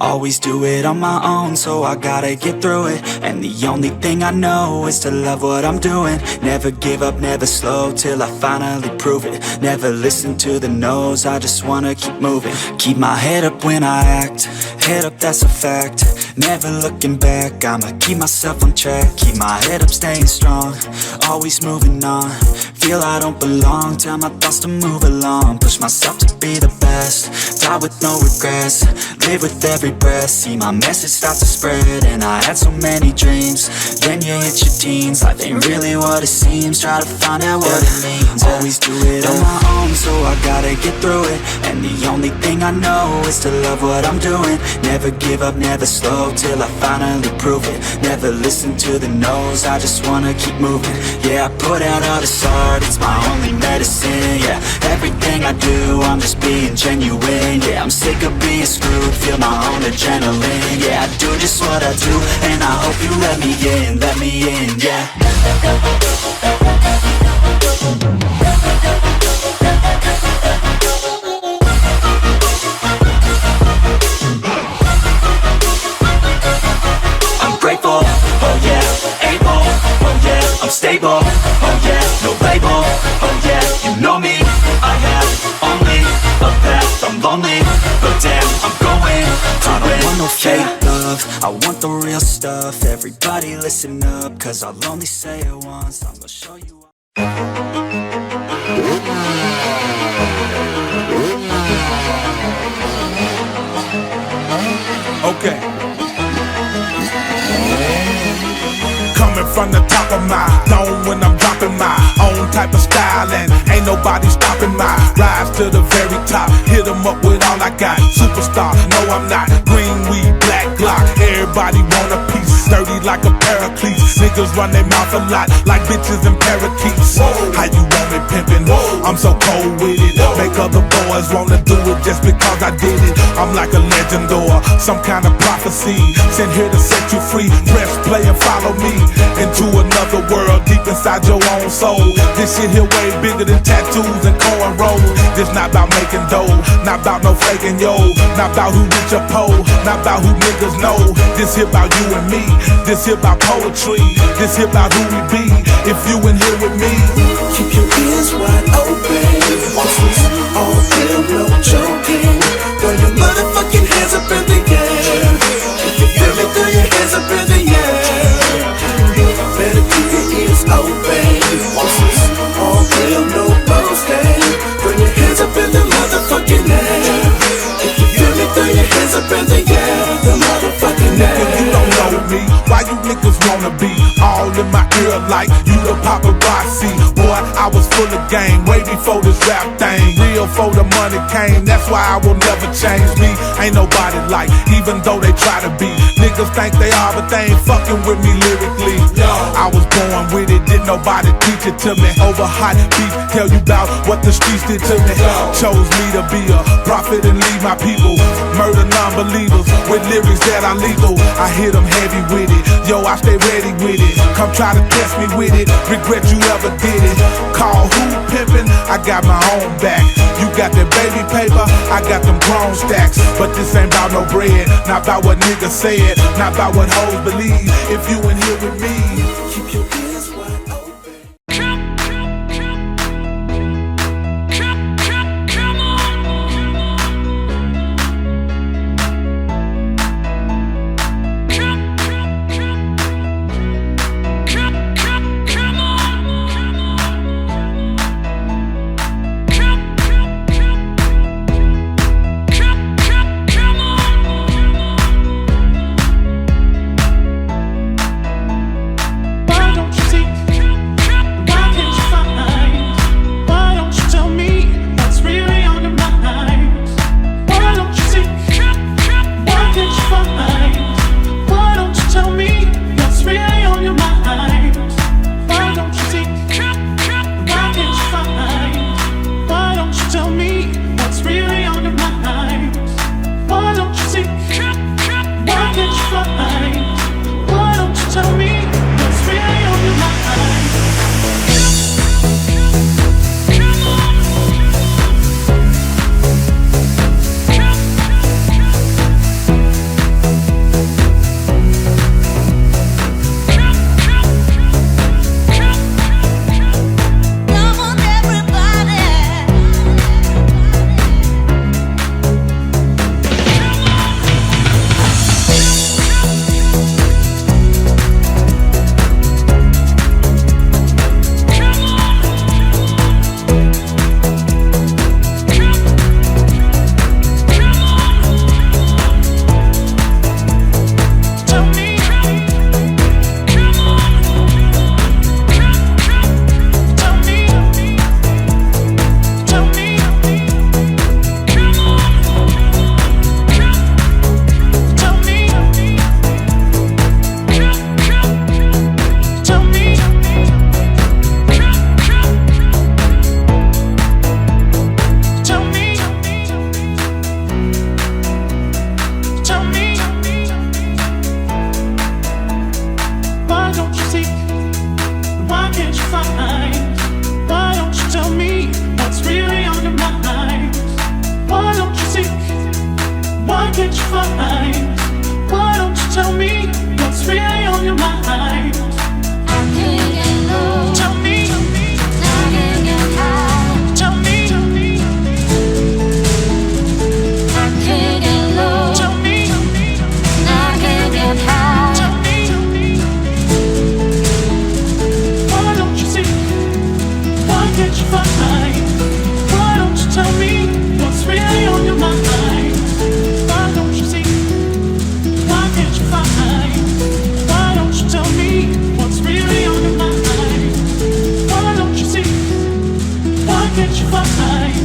Always do it on my own, so I gotta get through it. And the only thing I know is to love what I'm doing. Never give up, never slow, till I finally prove it. Never listen to the no's, I just wanna keep moving. Keep my head up when I act, head up, that's a fact. Never looking back, I'ma keep myself on track. Keep my head up, staying strong, always moving on. Feel I don't belong, tell my thoughts to move along. Push myself to be the best, die with no regrets. Live with every breath, see my message start to spread. And I had so many dreams, then you hit your teens. Life ain't really what it seems, try to find out what it means. Always do it on my own, so I gotta get through it. And the only thing I know is to love what I'm doing. Never give up, never slow, till I finally prove it. Never listen to the no's, I just wanna keep moving. Yeah, I put out all this art, it's my only medicine. Yeah, everything I do, I'm just being genuine. Yeah, I'm sick of being screwed, feel my own adrenaline. Yeah, I do just what I do, and I hope you let me in, yeah. I'm grateful, oh yeah, able, oh yeah, I'm stable, oh yeah, no label, oh yeah, you know me, I have only a path, I'm lonely, but damn, I'm going to I don't want no fake love, I want the real stuff. Everybody listen up, cause I'll only say it once, I'm gonna show you. Okay. Coming from the top of my dome when I'm dropping my own type of style, and ain't nobody stopping my rise to the very top. Hit 'em up with all I got. Superstar, no I'm not. Green weed, black Glock. Everybody want a piece. Dirty like a pair of cleats. Niggas run their mouth a lot like bitches and parakeets. How you want me pimpin'? I'm so cold with it. Make other boys wanna do it just because I did it. I'm like a legend or some kind of prophecy. Sent here to set you free. Press play and follow me into another world deep inside your own soul. This shit here way bigger than tattoos and cornrows. This not about making dough, not about no faking yo, not about who rich or poor, not about who niggas know. This here about you and me, this here about poetry, this here about who we be. If you in here with me, keep your ears wide open. This is all real, no joking. Throw your motherfucking hands up in the air. If you feel me, throw your hands up in the air. Better keep your ears open. This is all real, no boasting. Throw your hands up in the motherfucking air. If you feel me, throw your hands up in the air. The motherfucking air. nigga, you don't know me. Why you niggas wanna be all in my ear like you the paparazzi? Boy, I was full of game way before this rap thing. Real for the money came, that's why I will never change me. Ain't nobody like, even though they try to be. Niggas think they are, but they ain't fucking with me lyrically. I was born with it, didn't nobody teach it to me. Over hot beef, tell you about what the streets did to me. Chose me to be a prophet and lead my people. Murder non-believers with lyrics that are legal. I hit them heavy with it, yo, I stay ready with it. Come try to test me with it, regret you ever did it. Call who pimpin', I got my own back. You got that baby paper, I got them grown stacks. But this ain't about no bread, not about what niggas said, not about what hoes believe. If you in here with me, keep your ears wide open. can't you find? Why don't you tell me what's really on your mind? I can't get low. Tell me. I can't get high. Tell me. I can't get low. Tell me. I can't get high. Tell me. Why don't you see? Why can't you find? Why don't you tell me what's really on your mind? Why don't you see? Why can't you find? Why don't you tell me what's really on your mind? Why don't you see? Why can't you find?